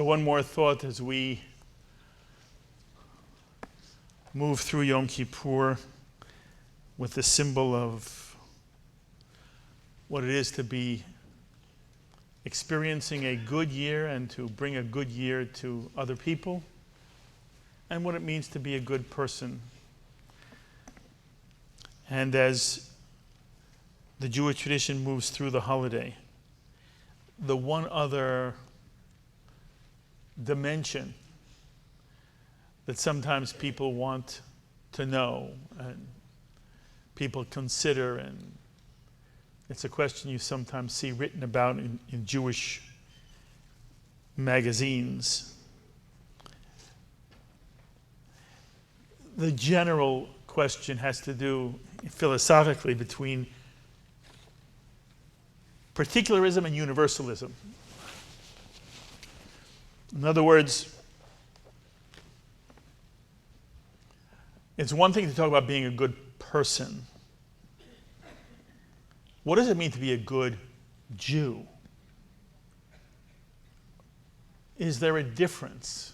one more thought as we move through Yom Kippur with the symbol of what it is to be experiencing a good year and to bring a good year to other people, and what it means to be a good person. And as the Jewish tradition moves through the holiday, the one other dimension that sometimes people want to know and people consider, and it's a question you sometimes see written about in Jewish magazines. The general question has to do philosophically between particularism and universalism. In other words, it's one thing to talk about being a good person. What does it mean to be a good Jew? Is there a difference?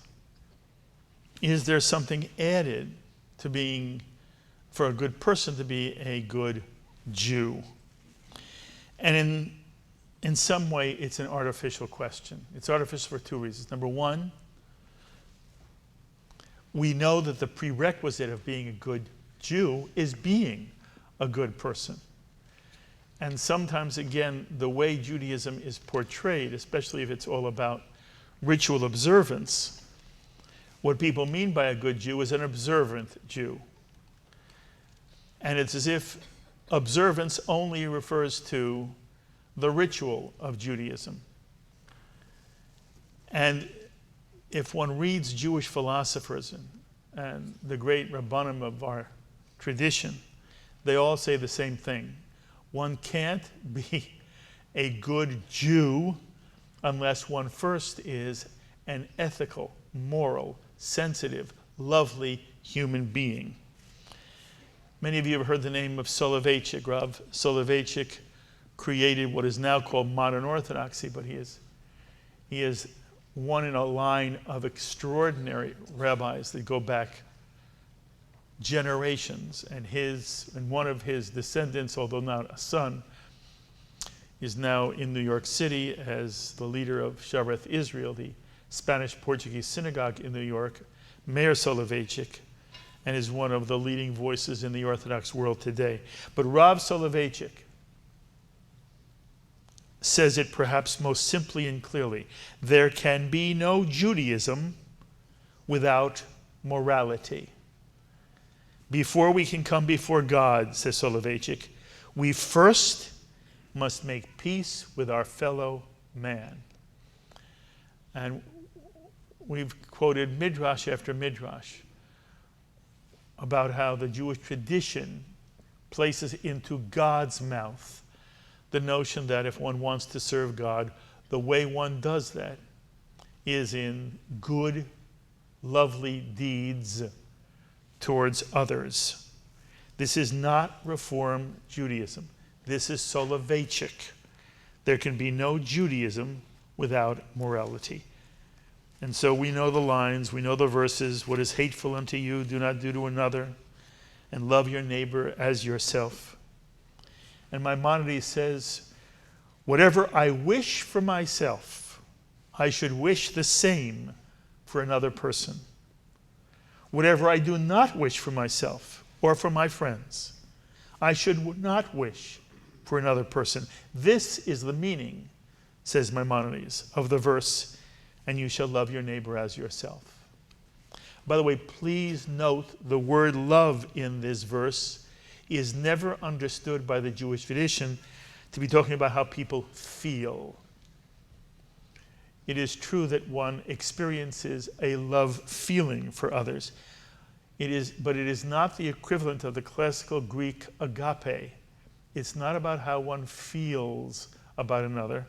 Is there something added to being, for a good person to be a good Jew? And in some way, it's an artificial question. It's artificial for two reasons. Number one, we know that the prerequisite of being a good Jew is being a good person. And sometimes, again, the way Judaism is portrayed, especially if it's all about ritual observance, what people mean by a good Jew is an observant Jew. And it's as if observance only refers to the ritual of Judaism. And if one reads Jewish philosophers and the great Rabbanim of our tradition, they all say the same thing. One can't be a good Jew unless one first is an ethical, moral, sensitive, lovely human being. Many of you have heard the name of Soloveitchik. Rav Soloveitchik created what is now called modern Orthodoxy, but he is one in a line of extraordinary rabbis that go back generations, and one of his descendants, although not a son, is now in New York City as the leader of Shabbat Israel, the Spanish-Portuguese synagogue in New York, Meir Soloveitchik, and is one of the leading voices in the Orthodox world today. But Rav Soloveitchik says it perhaps most simply and clearly: there can be no Judaism without morality. Before we can come before God, says Soloveitchik, we first must make peace with our fellow man. And we've quoted midrash after midrash about how the Jewish tradition places into God's mouth the notion that if one wants to serve God, the way one does that is in good, lovely deeds towards others. This is not Reform Judaism. This is Soloveitchik. There can be no Judaism without morality. And so we know the lines, we know the verses: what is hateful unto you, do not do to another, and love your neighbor as yourself. And Maimonides says, whatever I wish for myself, I should wish the same for another person. Whatever I do not wish for myself or for my friends, I should not wish for another person. This is the meaning, says Maimonides, of the verse, and you shall love your neighbor as yourself. By the way, please note the word love in this verse is never understood by the Jewish tradition to be talking about how people feel. It is true that one experiences a love feeling for others. But it is not the equivalent of the classical Greek agape. It's not about how one feels about another.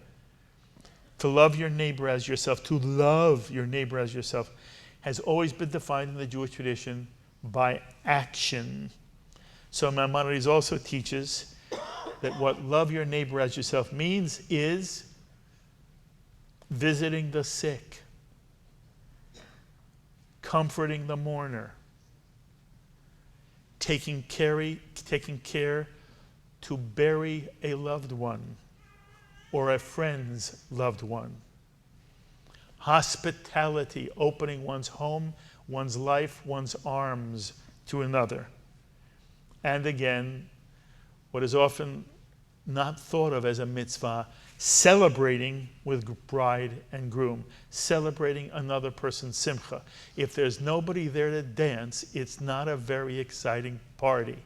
To love your neighbor as yourself, to love your neighbor as yourself, has always been defined in the Jewish tradition by action. So Maimonides also teaches that what love your neighbor as yourself means is visiting the sick, comforting the mourner, taking care to bury a loved one or a friend's loved one. Hospitality, opening one's home, one's life, one's arms to another. And again, what is often not thought of as a mitzvah, celebrating with bride and groom, celebrating another person's simcha. If there's nobody there to dance, it's not a very exciting party.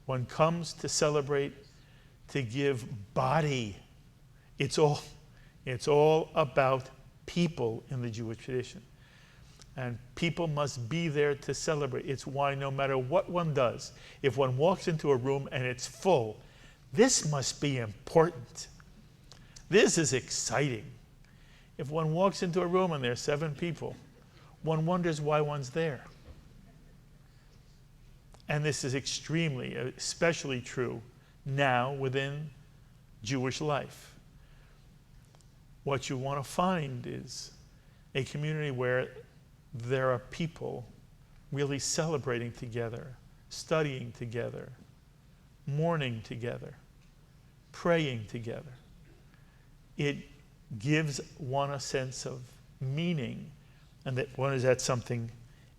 One comes to celebrate, to give body. It's all about people in the Jewish tradition. And people must be there to celebrate. It's why no matter what one does, if one walks into a room and it's full, this must be important. This is exciting. If one walks into a room and there's 7 people, one wonders why one's there. And this is especially true now within Jewish life. What you want to find is a community where there are people really celebrating together, studying together, mourning together, praying together. It gives one a sense of meaning, and that one is at something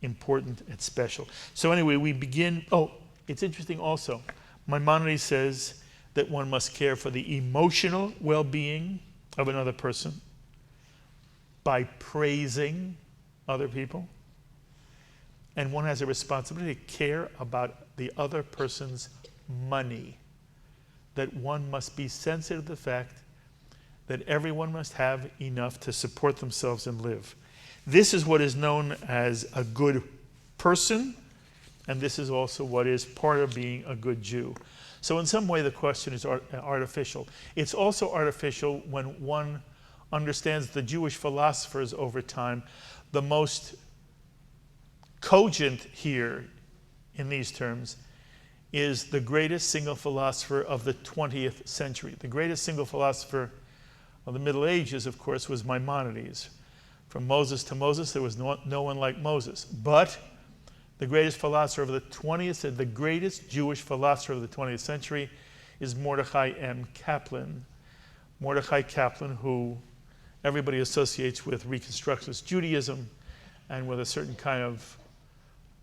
important and special. So anyway, we begin. Oh, it's interesting also. Maimonides says that one must care for the emotional well-being of another person by praising other people. And one has a responsibility to care about the other person's money. That one must be sensitive to the fact that everyone must have enough to support themselves and live. This is what is known as a good person, and this is also what is part of being a good Jew. So in some way the question is artificial. It's also artificial when one understands the Jewish philosophers over time. The most cogent here in these terms is the greatest single philosopher of the 20th century. The greatest single philosopher of the Middle Ages, of course, was Maimonides. From Moses to Moses, there was no one like Moses. But the greatest philosopher of the 20th, the greatest Jewish philosopher of the 20th century is Mordecai Kaplan. Mordecai Kaplan, who everybody associates with Reconstructionist Judaism and with a certain kind of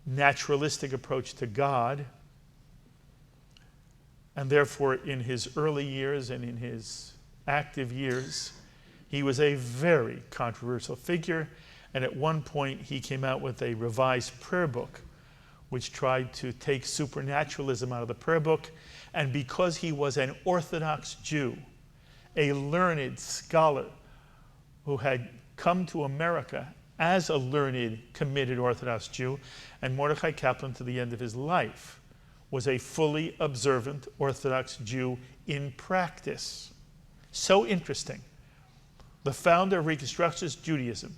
naturalistic approach to God. And therefore, in his early years and in his active years, he was a very controversial figure. And at one point, he came out with a revised prayer book, which tried to take supernaturalism out of the prayer book. And because he was an Orthodox Jew, a learned scholar who had come to America as a learned, committed Orthodox Jew, and Mordecai Kaplan, to the end of his life, was a fully observant Orthodox Jew in practice. So interesting. The founder of Reconstructionist Judaism,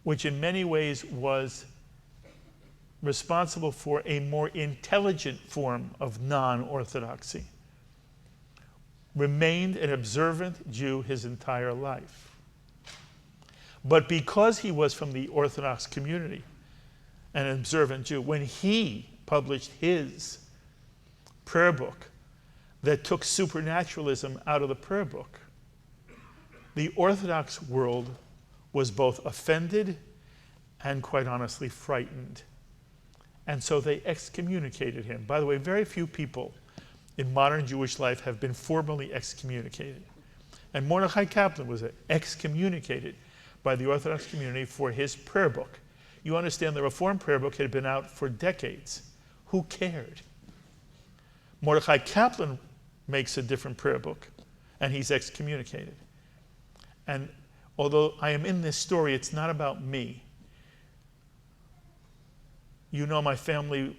which in many ways was responsible for a more intelligent form of non-Orthodoxy, remained an observant Jew his entire life. But because he was from the Orthodox community, an observant Jew, when he published his prayer book that took supernaturalism out of the prayer book, the Orthodox world was both offended and, quite honestly, frightened. And so they excommunicated him. By the way, very few people in modern Jewish life have been formally excommunicated. And Mordecai Kaplan was excommunicated by the Orthodox community for his prayer book. You understand the Reform prayer book had been out for decades. Who cared? Mordecai Kaplan makes a different prayer book, and he's excommunicated. And although I am in this story, it's not about me. You know, my family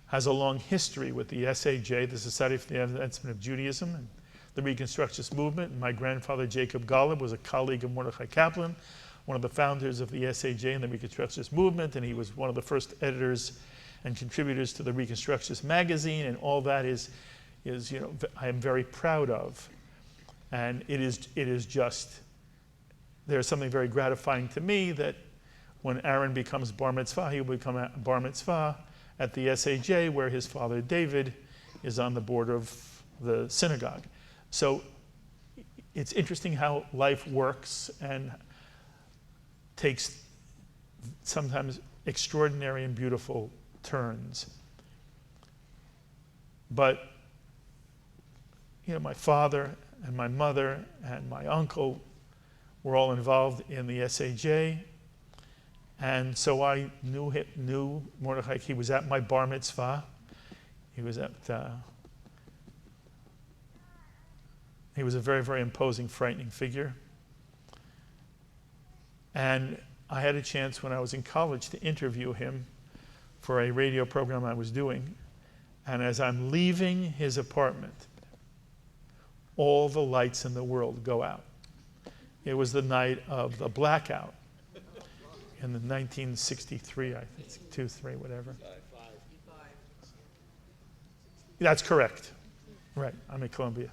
has a long history with the SAJ, the Society for the Advancement of Judaism, and the Reconstructionist movement. And my grandfather, Jacob Golub, was a colleague of Mordecai Kaplan, one of the founders of the SAJ and the Reconstructionist movement, and he was one of the first editors and contributors to the Reconstructionist magazine, and all that is you know, I am very proud of. And it is just there's something very gratifying to me that when Aaron becomes bar mitzvah, he will become a bar mitzvah at the SAJ, where his father David is on the board of the synagogue. So it's interesting how life works and takes sometimes extraordinary and beautiful turns. But my father and my mother and my uncle were all involved in the SAJ. And so I knew Mordecai. He was at my bar mitzvah. He was a very, very imposing, frightening figure. And I had a chance when I was in college to interview him for a radio program I was doing. And as I'm leaving his apartment, all the lights in the world go out. It was the night of the blackout in the 1963, I think, 2-3, whatever. That's correct. Right, I'm at Columbia.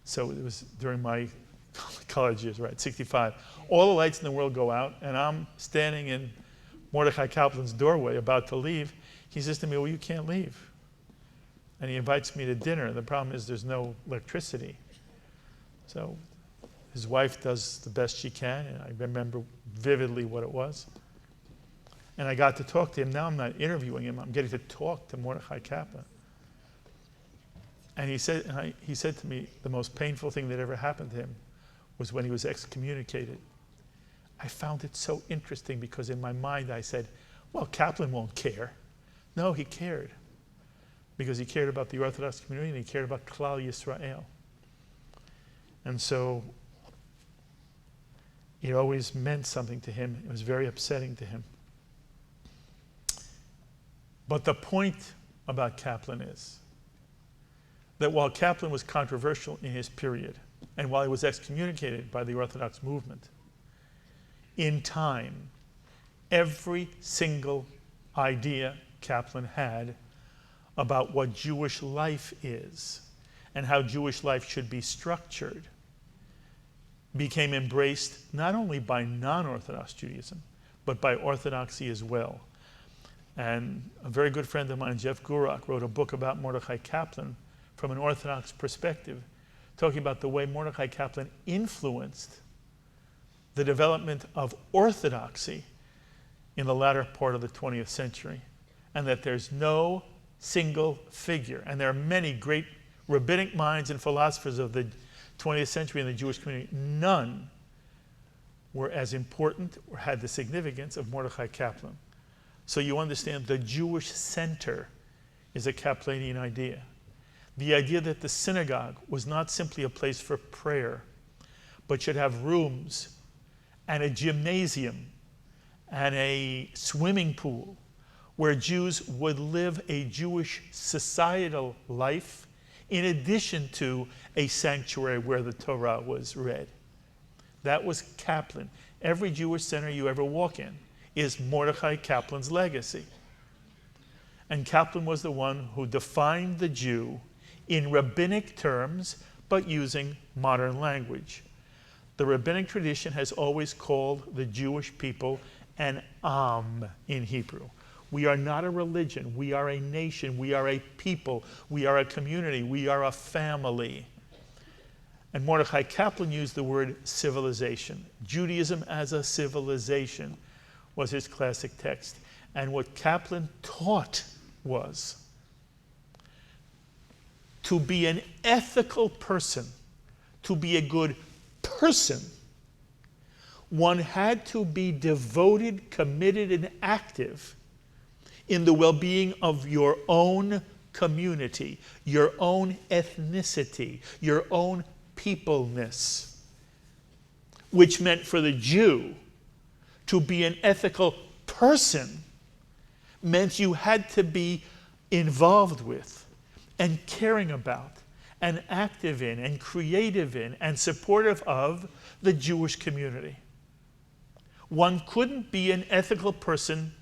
So it was during my college years, right, 65. All the lights in the world go out, and I'm standing in Mordecai Kaplan's doorway about to leave. He says to me, well, you can't leave. And he invites me to dinner. The problem is there's no electricity. So his wife does the best she can, and I remember vividly what it was. And I got to talk to him. Now I'm not interviewing him. I'm getting to talk to Mordecai Kaplan. And he said to me, the most painful thing that ever happened to him was when he was excommunicated. I found it so interesting because in my mind I said, well, Kaplan won't care. No, he cared. Because he cared about the Orthodox community and he cared about Klal Yisrael. And so it always meant something to him. It was very upsetting to him. But the point about Kaplan is that while Kaplan was controversial in his period, and while he was excommunicated by the Orthodox movement, in time, every single idea Kaplan had about what Jewish life is and how Jewish life should be structured became embraced not only by non-Orthodox Judaism, but by Orthodoxy as well. And a very good friend of mine, Jeff Gurak, wrote a book about Mordecai Kaplan from an Orthodox perspective, talking about the way Mordecai Kaplan influenced the development of Orthodoxy in the latter part of the 20th century, and that there's no single figure, and there are many great rabbinic minds and philosophers of the 20th century in the Jewish community, none were as important or had the significance of Mordecai Kaplan. So you understand the Jewish center is a Kaplanian idea. The idea that the synagogue was not simply a place for prayer, but should have rooms and a gymnasium and a swimming pool where Jews would live a Jewish societal life in addition to a sanctuary where the Torah was read. That was Kaplan. Every Jewish center you ever walk in is Mordecai Kaplan's legacy. And Kaplan was the one who defined the Jew in rabbinic terms, but using modern language. The rabbinic tradition has always called the Jewish people an Am in Hebrew. We are not a religion. We are a nation. We are a people. We are a community. We are a family. And Mordecai Kaplan used the word civilization. Judaism as a civilization was his classic text. And what Kaplan taught was to be an ethical person, to be a good person, one had to be devoted, committed, and active in the well-being of your own community, your own ethnicity, your own peopleness, which meant for the Jew to be an ethical person meant you had to be involved with and caring about and active in and creative in and supportive of the Jewish community. One couldn't be an ethical person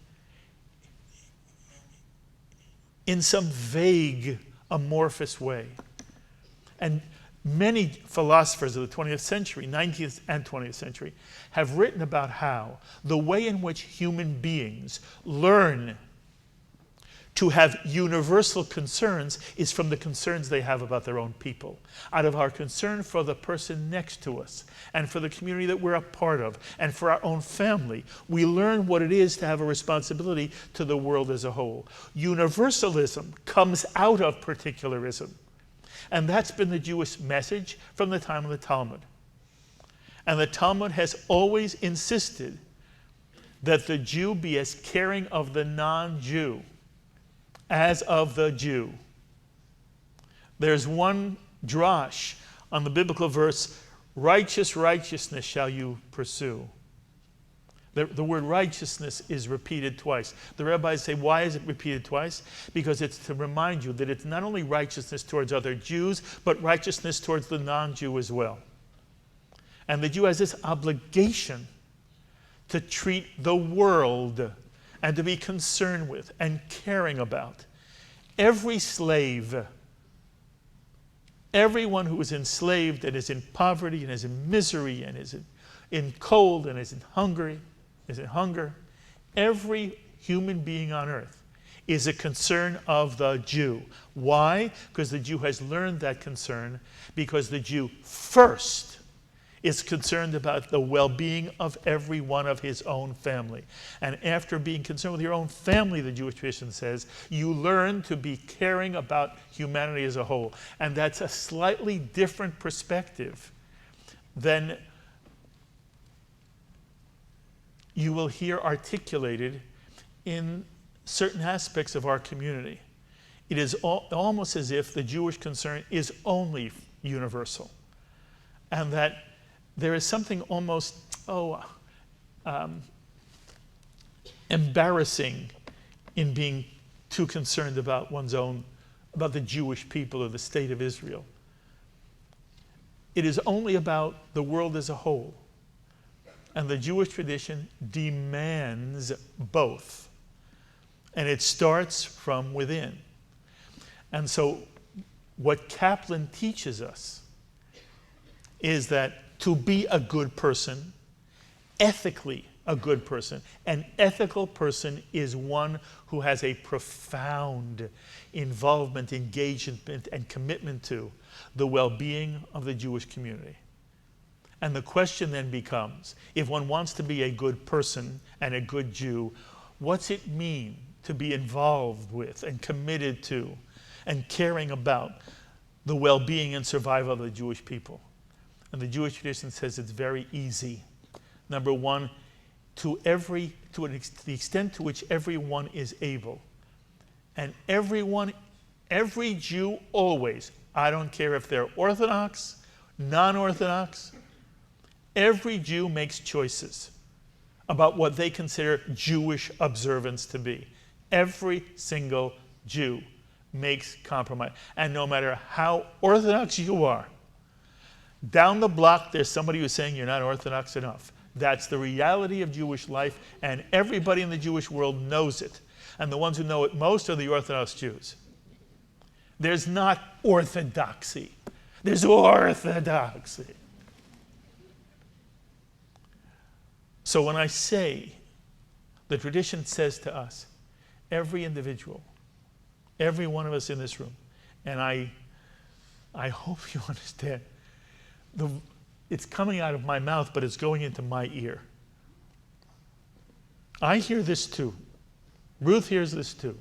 in some vague, amorphous way. And Many philosophers of the 20th century, 19th and 20th century, have written about how the way in which human beings learn to have universal concerns is from the concerns they have about their own people, out of our concern for the person next to us, and for the community that we're a part of, and for our own family. We learn what it is to have a responsibility to the world as a whole. Universalism comes out of particularism, and that's been the Jewish message from the time of the Talmud. And the Talmud has always insisted that the Jew be as caring of the non-Jew as of the Jew. There's one drash on the biblical verse, righteousness shall you pursue. The word righteousness is repeated twice. The rabbis say, why is it repeated twice? Because it's to remind you that it's not only righteousness towards other Jews, but righteousness towards the non-Jew as well. And the Jew has this obligation to treat the world and to be concerned with and caring about every slave, everyone who is enslaved and is in poverty and is in misery and is in cold and is in hunger, every human being on earth is a concern of the Jew. Why? Because the Jew has learned that concern, because the Jew first is concerned about the well-being of every one of his own family. And after being concerned with your own family, the Jewish tradition says, you learn to be caring about humanity as a whole. And that's a slightly different perspective than you will hear articulated in certain aspects of our community. It is almost as if the Jewish concern is only universal, and that there is something almost embarrassing in being too concerned about about the Jewish people or the state of Israel. It is only about the world as a whole. And the Jewish tradition demands both. And it starts from within. And so what Kaplan teaches us is that to be a good person, ethically a good person, an ethical person is one who has a profound involvement, engagement, and commitment to the well-being of the Jewish community. And the question then becomes, if one wants to be a good person and a good Jew, what's it mean to be involved with and committed to and caring about the well-being and survival of the Jewish people? And the Jewish tradition says it's very easy. Number one, to the extent to which everyone is able. And every Jew always, I don't care if they're Orthodox, non-Orthodox, every Jew makes choices about what they consider Jewish observance to be. Every single Jew makes compromise. And no matter how Orthodox you are, down the block there's somebody who's saying you're not Orthodox enough. That's the reality of Jewish life, and everybody in the Jewish world knows it. And the ones who know it most are the Orthodox Jews. There's not orthodoxy. There's orthodoxy. So when I say, the tradition says to us, every individual, every one of us in this room, and I hope you understand, it's coming out of my mouth, but it's going into my ear. I hear this too. Ruth hears this too.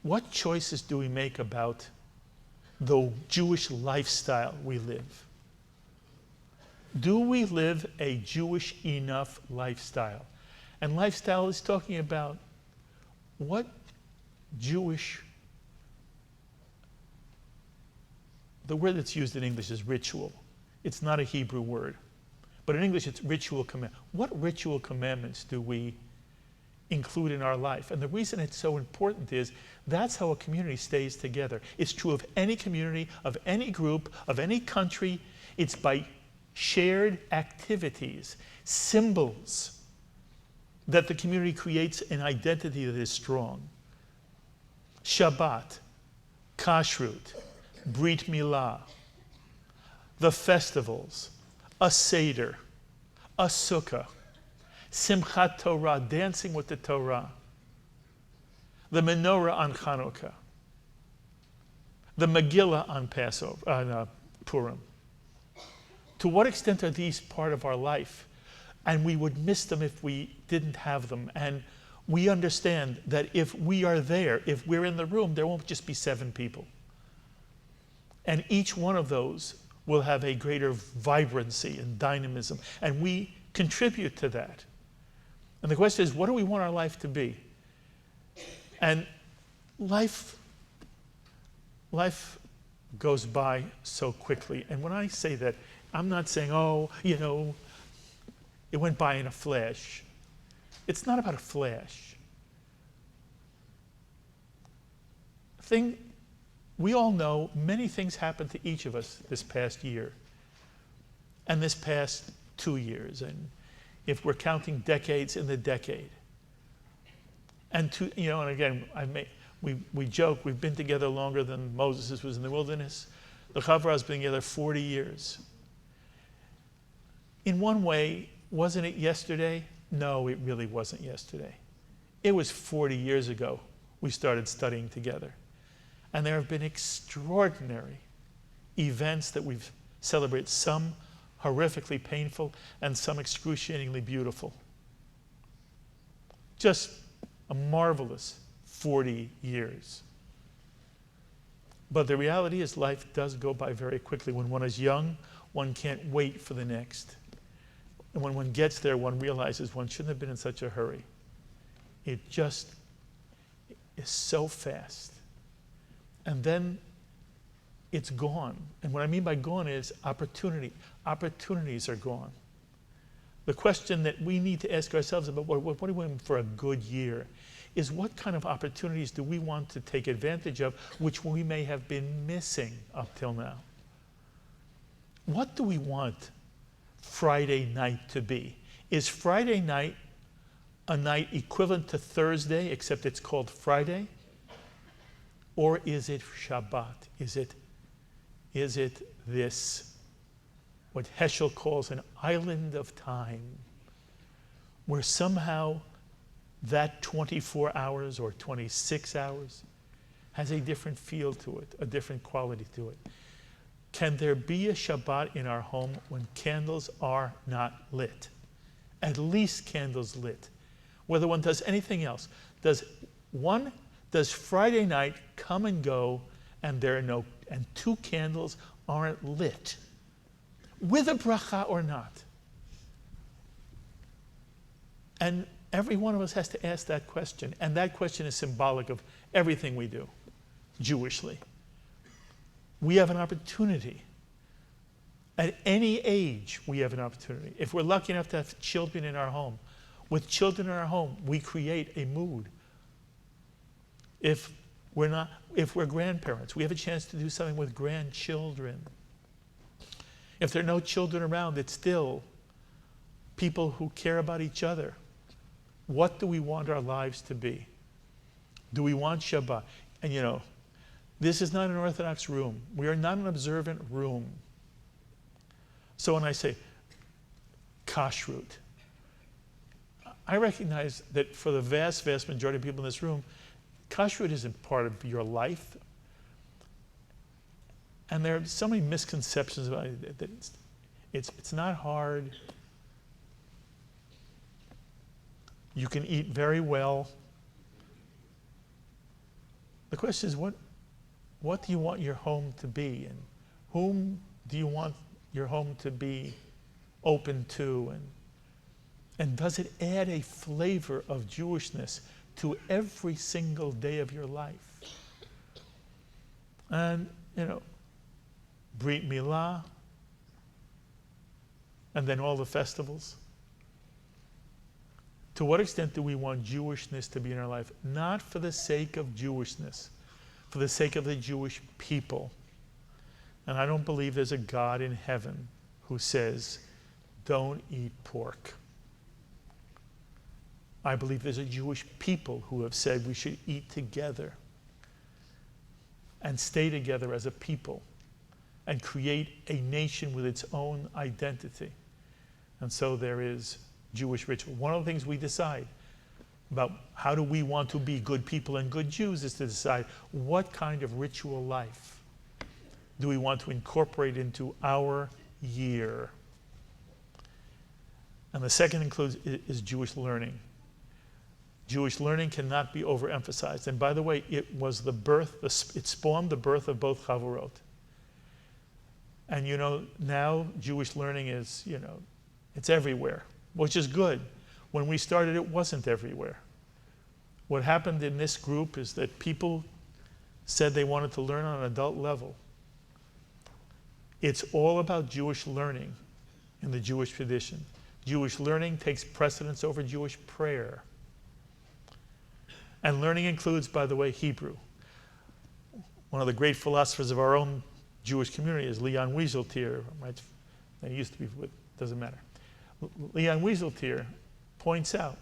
What choices do we make about the Jewish lifestyle we live? Do we live a Jewish enough lifestyle? And lifestyle is talking about what Jewish, the word that's used in English is ritual. It's not a Hebrew word. But in English it's ritual command. What ritual commandments do we include in our life? And the reason it's so important is that's how a community stays together. It's true of any community, of any group, of any country. It's by shared activities, symbols, that the community creates an identity that is strong. Shabbat, kashrut, Brit Milah, the festivals, a Seder, a Sukkah, Simchat Torah, dancing with the Torah, the menorah on Hanukkah, the Megillah on Passover, on Purim. To what extent are these part of our life? And we would miss them if we didn't have them. And we understand that if we are there, if we're in the room, there won't just be 7 people. And each one of those will have a greater vibrancy and dynamism. And we contribute to that. And the question is, what do we want our life to be? And life goes by so quickly. And when I say that, I'm not saying, oh, it went by in a flash. It's not about a flash. We all know many things happened to each of us this past year and this past 2 years, and if we're counting decades in the decade. And and again, we joke, we've been together longer than Moses was in the wilderness. The Chavurat has been together 40 years. In one way, wasn't it yesterday? No, it really wasn't yesterday. It was 40 years ago we started studying together. And there have been extraordinary events that we've celebrated, some horrifically painful and some excruciatingly beautiful. Just a marvelous 40 years. But the reality is life does go by very quickly. When one is young, one can't wait for the next. And when one gets there, one realizes one shouldn't have been in such a hurry. It just is so fast. And then it's gone. And what I mean by gone is opportunity. Opportunities are gone. The question that we need to ask ourselves about what do we want for a good year is what kind of opportunities do we want to take advantage of which we may have been missing up till now? What do we want Friday night to be? Is Friday night a night equivalent to Thursday except it's called Friday? Or is it Shabbat? Is it this, what Heschel calls an island of time, where somehow that 24 hours or 26 hours has a different feel to it, a different quality to it? Can there be a Shabbat in our home when candles are not lit? At least candles lit. Whether one does anything else. Does Friday night come and go and and 2 candles aren't lit? With a bracha or not? And every one of us has to ask that question. And that question is symbolic of everything we do, Jewishly. We have an opportunity. At any age, we have an opportunity. If we're lucky enough to have children in our home, with children in our home, we create a mood. If we're grandparents, we have a chance to do something with grandchildren. If there are no children around, it's still people who care about each other. What do we want our lives to be? Do we want Shabbat? And this is not an Orthodox room. We are not an observant room. So when I say kashrut, I recognize that for the vast, vast majority of people in this room, kashrut isn't part of your life. And there are so many misconceptions about it that it's not hard. You can eat very well. The question is, what do you want your home to be? And whom do you want your home to be open to? And does it add a flavor of Jewishness to every single day of your life? And, Brit Milah, and then all the festivals. To what extent do we want Jewishness to be in our life? Not for the sake of Jewishness, for the sake of the Jewish people. And I don't believe there's a God in heaven who says, don't eat pork. I believe there's a Jewish people who have said we should eat together. and stay together as a people and create a nation with its own identity. And so there is Jewish ritual. One of the things we decide about how do we want to be good people and good Jews is to decide what kind of ritual life do we want to incorporate into our year. And the second is Jewish learning. Jewish learning cannot be overemphasized. And by the way, it was it spawned the birth of both Chavurat. And now Jewish learning is, it's everywhere, which is good. When we started, it wasn't everywhere. What happened in this group is that people said they wanted to learn on an adult level. It's all about Jewish learning in the Jewish tradition. Jewish learning takes precedence over Jewish prayer. And learning includes, by the way, Hebrew. One of the great philosophers of our own Jewish community is Leon Wieseltier. Right? He used to be with, doesn't matter. Leon Wieseltier points out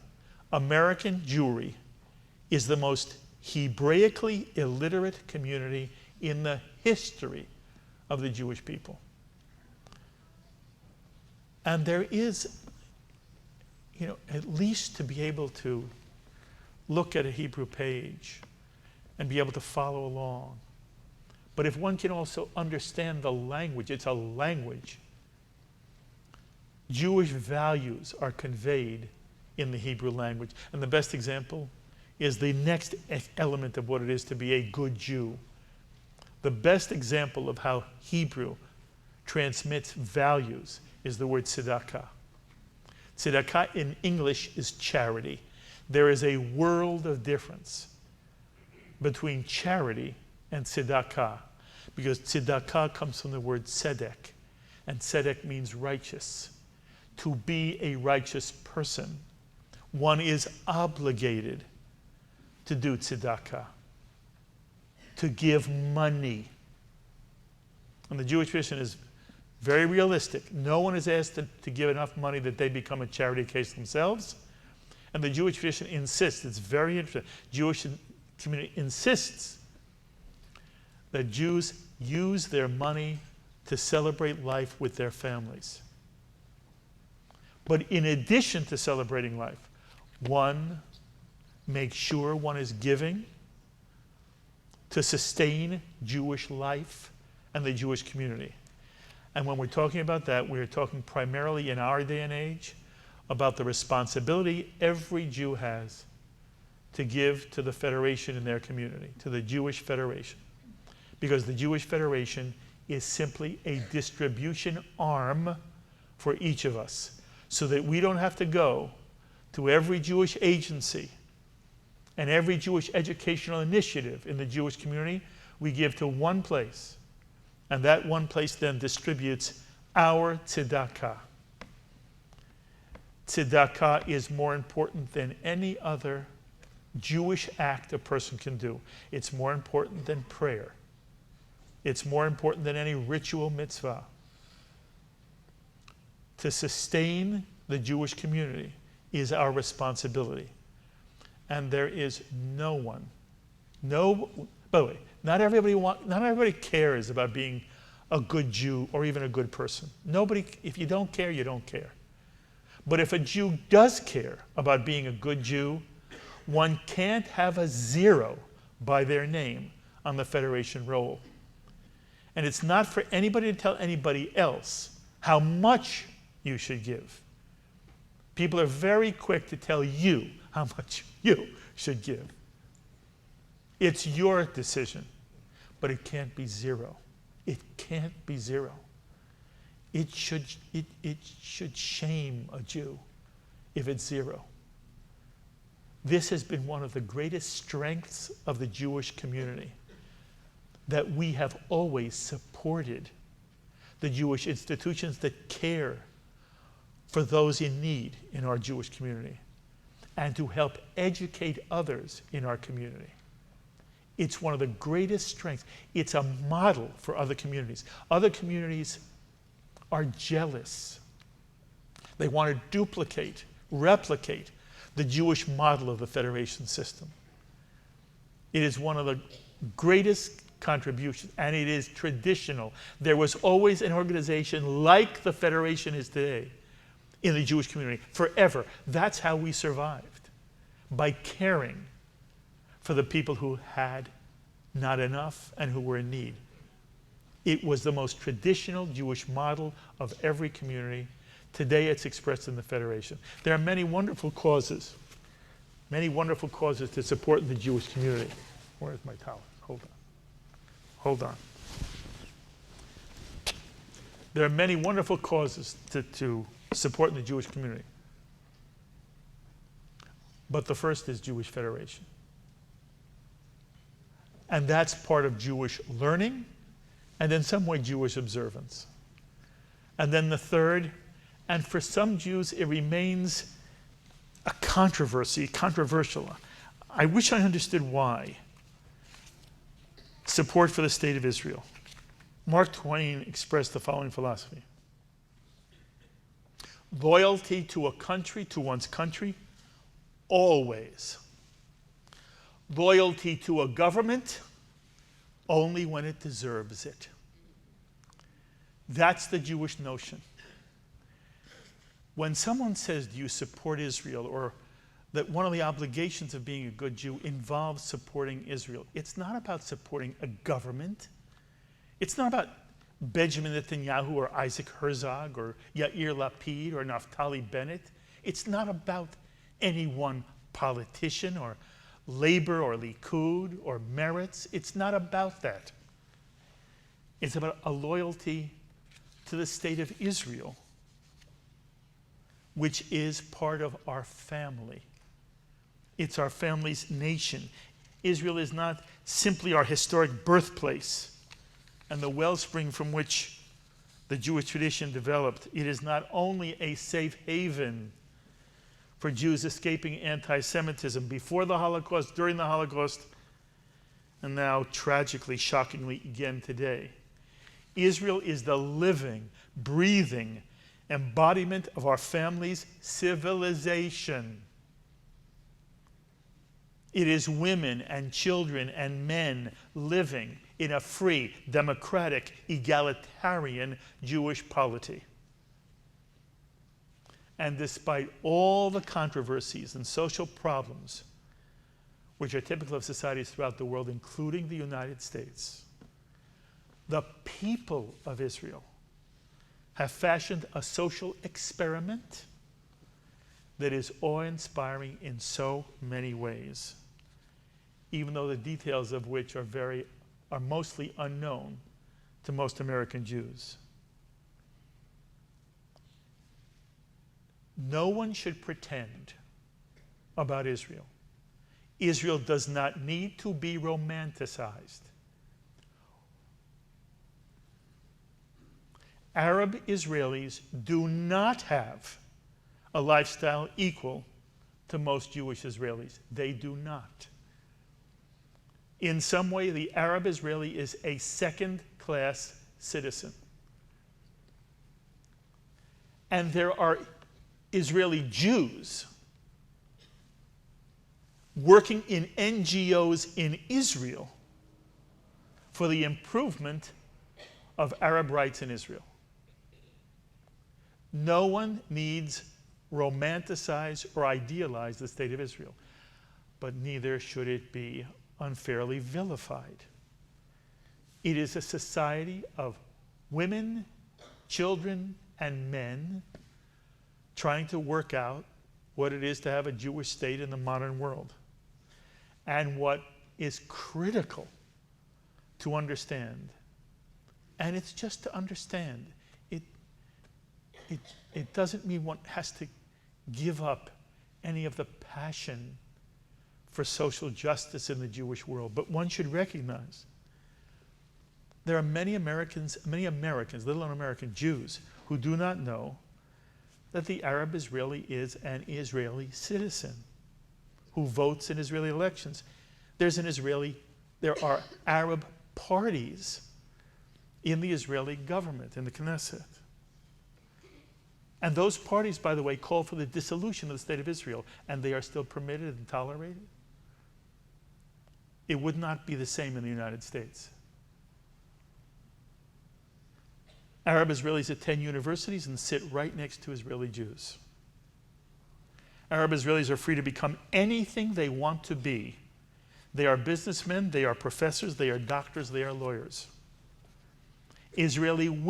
American Jewry is the most Hebraically illiterate community in the history of the Jewish people. And there is, at least to be able to look at a Hebrew page and be able to follow along. But if one can also understand the language, it's a language. Jewish values are conveyed in the Hebrew language. And the best example is the next element of what it is to be a good Jew. The best example of how Hebrew transmits values is the word tzedakah. Tzedakah in English is charity. There is a world of difference between charity and tzedakah, because tzedakah comes from the word tzedek, and tzedek means righteous. To be a righteous person, one is obligated to do tzedakah, to give money. And the Jewish tradition is very realistic. No one is asked to give enough money that they become a charity case themselves. And the Jewish tradition insists, it's very interesting, Jewish community insists that Jews use their money to celebrate life with their families. But in addition to celebrating life, one makes sure one is giving to sustain Jewish life and the Jewish community. And when we're talking about that, we're talking primarily in our day and age about the responsibility every Jew has to give to the federation in their community, to the Jewish Federation. Because the Jewish Federation is simply a distribution arm for each of us, so that we don't have to go to every Jewish agency and every Jewish educational initiative in the Jewish community. We give to one place, and that one place then distributes our tzedakah. Tzedakah is more important than any other Jewish act a person can do. It's more important than prayer. It's more important than any ritual mitzvah. To sustain the Jewish community is our responsibility. And there is no one, by the way, not everybody cares about being a good Jew or even a good person. If you don't care, you don't care. But if a Jew does care about being a good Jew, one can't have a zero by their name on the Federation roll. And it's not for anybody to tell anybody else how much you should give. People are very quick to tell you how much you should give. It's your decision, but it can't be zero. It can't be zero. It should shame a Jew if it's zero. This has been one of the greatest strengths of the Jewish community, that we have always supported the Jewish institutions that care for those in need in our Jewish community and to help educate others in our community. It's one of the greatest strengths. It's a model for other communities. Other communities are jealous. They want to duplicate, replicate the Jewish model of the Federation system. It is one of the greatest contributions, and it is traditional. There was always an organization like the Federation is today in the Jewish community, forever. That's how we survived, by caring for the people who had not enough and who were in need. It was the most traditional Jewish model of every community. Today it's expressed in the Federation. There are many wonderful causes to support the Jewish community. Where's my towel? Hold on. There are many wonderful causes to support the Jewish community. But the first is Jewish Federation. And that's part of Jewish learning, and in some way Jewish observance. And then the third, and for some Jews it remains a controversial. I wish I understood why. Support for the state of Israel. Mark Twain expressed the following philosophy: loyalty to a country, to one's country, always. Loyalty to a government, only when it deserves it. That's the Jewish notion. When someone says, do you support Israel, or that one of the obligations of being a good Jew involves supporting Israel, it's not about supporting a government. It's not about Benjamin Netanyahu or Isaac Herzog or Yair Lapid or Naftali Bennett. It's not about any one politician or Labor or Likud or Meretz. It's not about that. It's about a loyalty to the state of Israel, which is part of our family. It's our family's nation. Israel is not simply our historic birthplace and the wellspring from which the Jewish tradition developed. It is not only a safe haven for Jews escaping anti-Semitism before the Holocaust, during the Holocaust, and now tragically, shockingly again today. Israel is the living, breathing embodiment of our family's civilization. It is women and children and men living in a free, democratic, egalitarian Jewish polity. And despite all the controversies and social problems which are typical of societies throughout the world, including the United States, the people of Israel have fashioned a social experiment that is awe-inspiring in so many ways, even though the details of which are mostly unknown to most American Jews. No one should pretend about Israel. Israel does not need to be romanticized. Arab Israelis do not have a lifestyle equal to most Jewish Israelis. They do not. In some way, the Arab Israeli is a second-class citizen. And there are Israeli Jews working in NGOs in Israel for the improvement of Arab rights in Israel. No one needs romanticize or idealize the state of Israel, but neither should it be unfairly vilified. It is a society of women, children, and men trying to work out what it is to have a Jewish state in the modern world. And what is critical to understand, and it's just to understand, it doesn't mean one has to give up any of the passion for social justice in the Jewish world, but one should recognize there are many Americans, little known American Jews, who do not know that the Arab Israeli is an Israeli citizen who votes in Israeli elections. There are Arab parties in the Israeli government, in the Knesset. And those parties, by the way, call for the dissolution of the state of Israel, and they are still permitted and tolerated. It would not be the same in the United States. Arab Israelis attend universities and sit right next to Israeli Jews. Arab Israelis are free to become anything they want to be. They are businessmen, they are professors, they are doctors, they are lawyers. Arab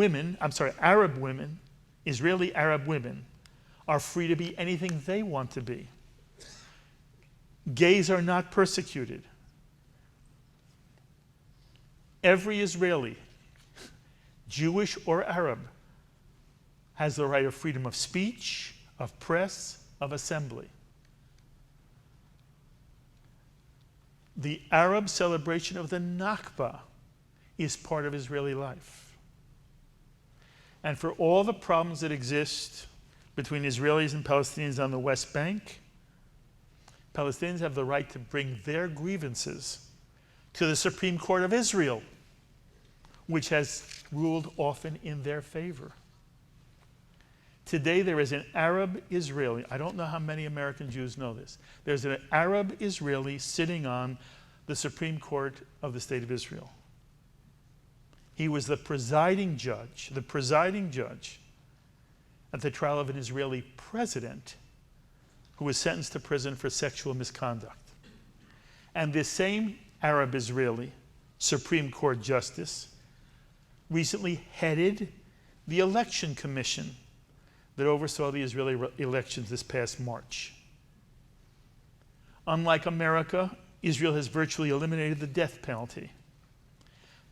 women, Israeli Arab women, are free to be anything they want to be. Gays are not persecuted. Every Israeli, Jewish or Arab, has the right of freedom of speech, of press, of assembly. The Arab celebration of the Nakba is part of Israeli life. And for all the problems that exist between Israelis and Palestinians on the West Bank, Palestinians have the right to bring their grievances to the Supreme Court of Israel, which has ruled often in their favor. Today there is an Arab Israeli, I don't know how many American Jews know this, there's an Arab Israeli sitting on the Supreme Court of the State of Israel. He was the presiding judge at the trial of an Israeli president who was sentenced to prison for sexual misconduct. And this same Arab Israeli Supreme Court justice recently headed the election commission that oversaw the Israeli elections this past March. Unlike America, Israel has virtually eliminated the death penalty.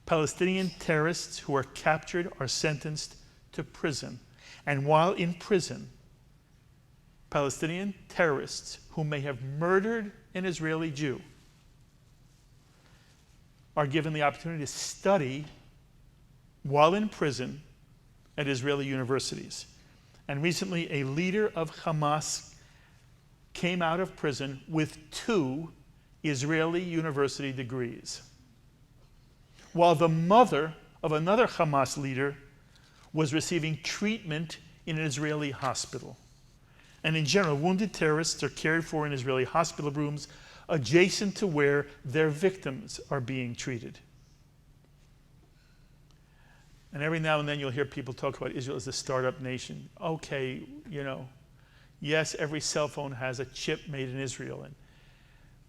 Palestinian terrorists who are captured are sentenced to prison. And while in prison, Palestinian terrorists who may have murdered an Israeli Jew are given the opportunity to study while in prison at Israeli universities. And recently, a leader of Hamas came out of prison with 2 Israeli university degrees, while the mother of another Hamas leader was receiving treatment in an Israeli hospital. And in general, wounded terrorists are cared for in Israeli hospital rooms adjacent to where their victims are being treated. And every now and then you'll hear people talk about Israel as a startup nation. Okay, yes, every cell phone has a chip made in Israel, and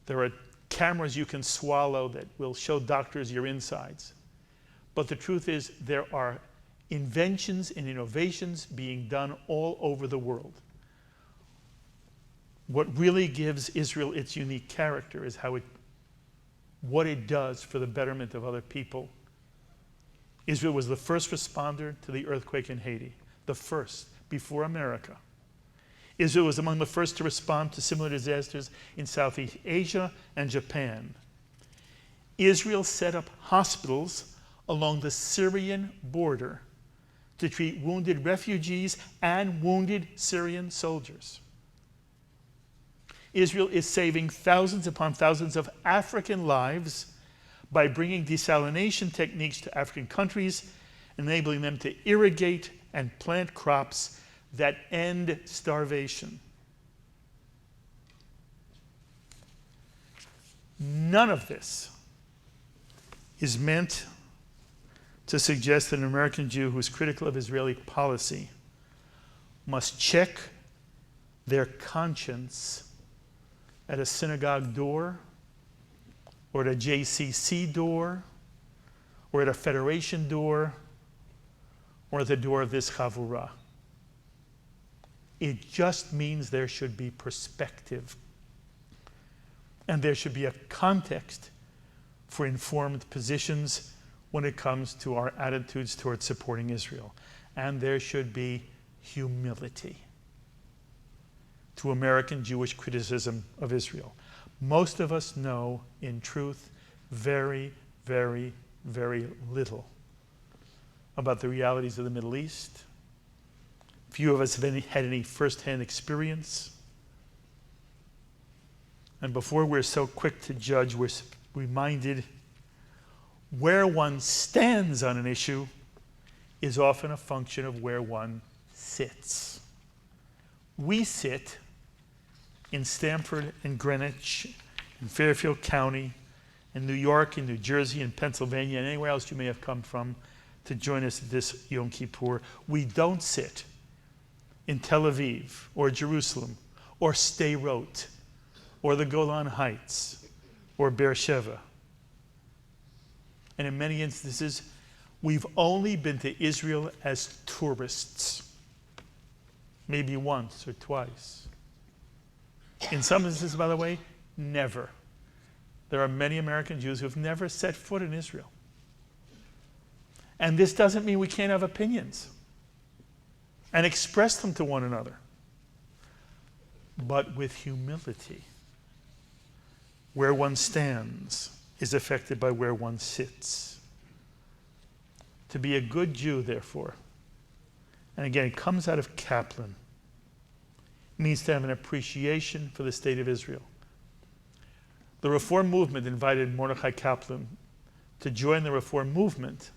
there are cameras you can swallow that will show doctors your insides. But the truth is, there are inventions and innovations being done all over the world. What really gives Israel its unique character is what it does for the betterment of other people. Israel was the first responder to the earthquake in Haiti, the first, before America. Israel was among the first to respond to similar disasters in Southeast Asia and Japan. Israel set up hospitals along the Syrian border to treat wounded refugees and wounded Syrian soldiers. Israel is saving thousands upon thousands of African lives by bringing desalination techniques to African countries, enabling them to irrigate and plant crops that end starvation. None of this is meant to suggest that an American Jew who is critical of Israeli policy must check their conscience at a synagogue door, or at a JCC door, or at a federation door, or at the door of this Chavurat. It just means there should be perspective. And there should be a context for informed positions when it comes to our attitudes towards supporting Israel. And there should be humility to American Jewish criticism of Israel. Most of us know, in truth, very, very, very little about the realities of the Middle East. Few of us have had any first-hand experience. And before we're so quick to judge, we're reminded where one stands on an issue is often a function of where one sits. We sit in Stamford and Greenwich, in Fairfield County, in New York, in New Jersey, in Pennsylvania, and anywhere else you may have come from, to join us at this Yom Kippur. We don't sit in Tel Aviv or Jerusalem or Sderot or the Golan Heights or Beersheba. And in many instances, we've only been to Israel as tourists, maybe once or twice. In some instances, by the way, never. There are many American Jews who have never set foot in Israel. And this doesn't mean we can't have opinions and express them to one another, but with humility. Where one stands is affected by where one sits. To be a good Jew, therefore, and again, it comes out of Kaplan, means to have an appreciation for the state of Israel. The Reform movement invited Mordecai Kaplan to join the Reform movement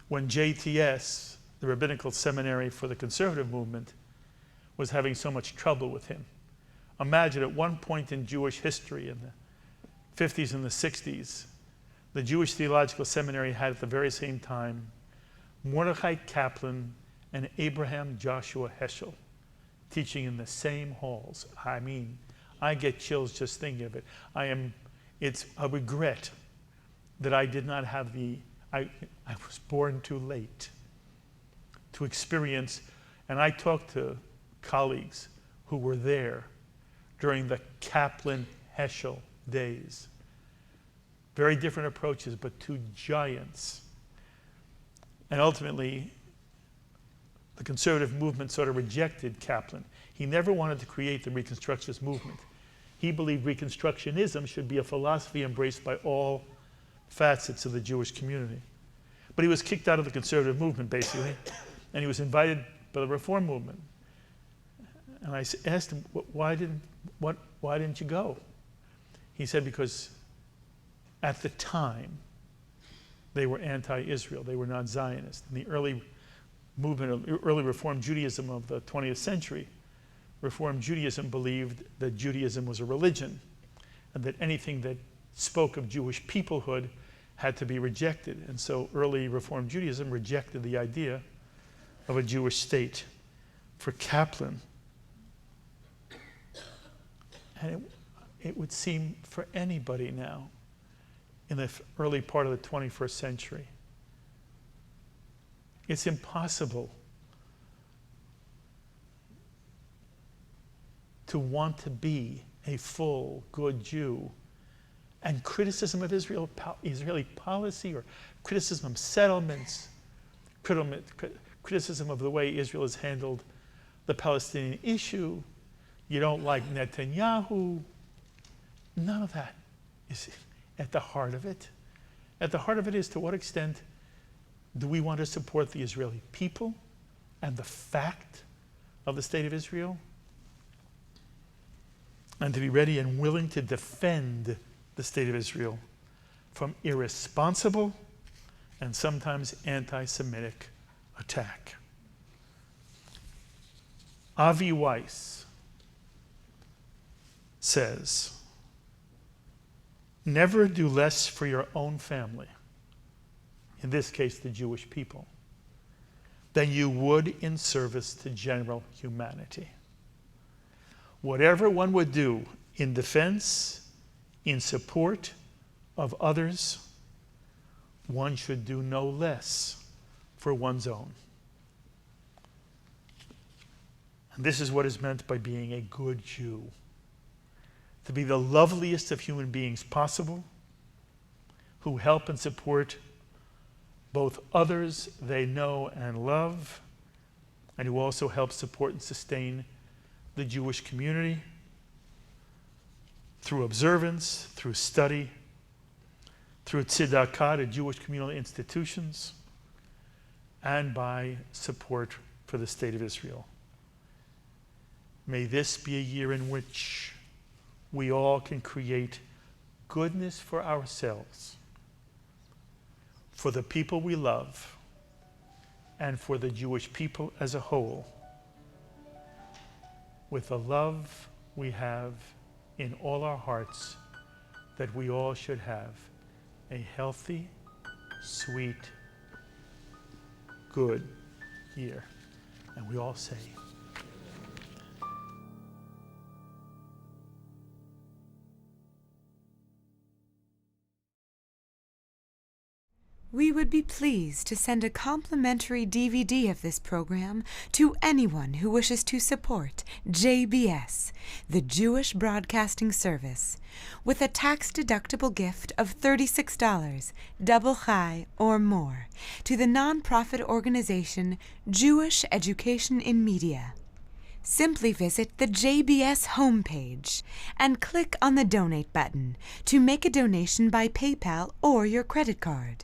when JTS, the Rabbinical Seminary for the Conservative Movement, was having so much trouble with him. Imagine at one point in Jewish history, in the 50s and the 60s, the Jewish Theological Seminary had at the very same time Mordecai Kaplan and Abraham Joshua Heschel teaching in the same halls. I mean, I get chills just thinking of it. It's a regret that I did not have I was born too late to experience, and I talked to colleagues who were there during the Kaplan-Heschel days. Very different approaches, but two giants. And ultimately, the conservative movement sort of rejected Kaplan. He never wanted to create the Reconstructionist movement. He believed Reconstructionism should be a philosophy embraced by all facets of the Jewish community. But he was kicked out of the conservative movement, basically, and he was invited by the Reform movement. And I asked him, why didn't you go? He said, because at the time, they were anti-Israel. They were not Zionist. In the early movement of early Reform Judaism of the 20th century, Reform Judaism believed that Judaism was a religion and that anything that spoke of Jewish peoplehood had to be rejected. And so early Reform Judaism rejected the idea of a Jewish state. For Kaplan, and it would seem for anybody now in the early part of the 21st century, it's impossible to want to be a full, good Jew, and criticism of Israeli policy or criticism of settlements, criticism of the way Israel has handled the Palestinian issue, you don't like Netanyahu, none of that is at the heart of it. At the heart of it is, to what extent do we want to support the Israeli people and the fact of the state of Israel? And to be ready and willing to defend the state of Israel from irresponsible and sometimes anti-Semitic attack. Avi Weiss says, never do less for your own family, in this case the Jewish people, than you would in service to general humanity. Whatever one would do in defense, in support of others, one should do no less for one's own. And this is what is meant by being a good Jew. To be the loveliest of human beings possible, who help and support both others they know and love, and who also help support and sustain the Jewish community through observance, through study, through Tzedakah to Jewish communal institutions, and by support for the state of Israel. May this be a year in which we all can create goodness for ourselves, for the people we love, and for the Jewish people as a whole, with the love we have in all our hearts that we all should have, a healthy, sweet good year. And we all say, We would be pleased to send a complimentary DVD of this program to anyone who wishes to support JBS, the Jewish Broadcasting Service, with a tax-deductible gift of $36, double chai or more, to the nonprofit organization Jewish Education in Media. Simply visit the JBS homepage and click on the Donate button to make a donation by PayPal or your credit card.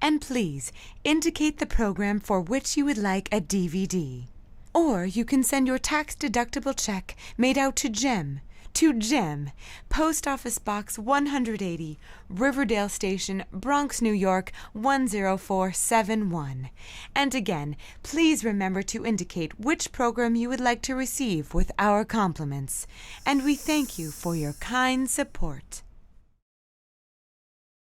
And please indicate the program for which you would like a DVD. Or you can send your tax-deductible check made out to Jem, Post Office Box 180, Riverdale Station, Bronx, New York 10471. And again, please remember to indicate which program you would like to receive with our compliments. And we thank you for your kind support.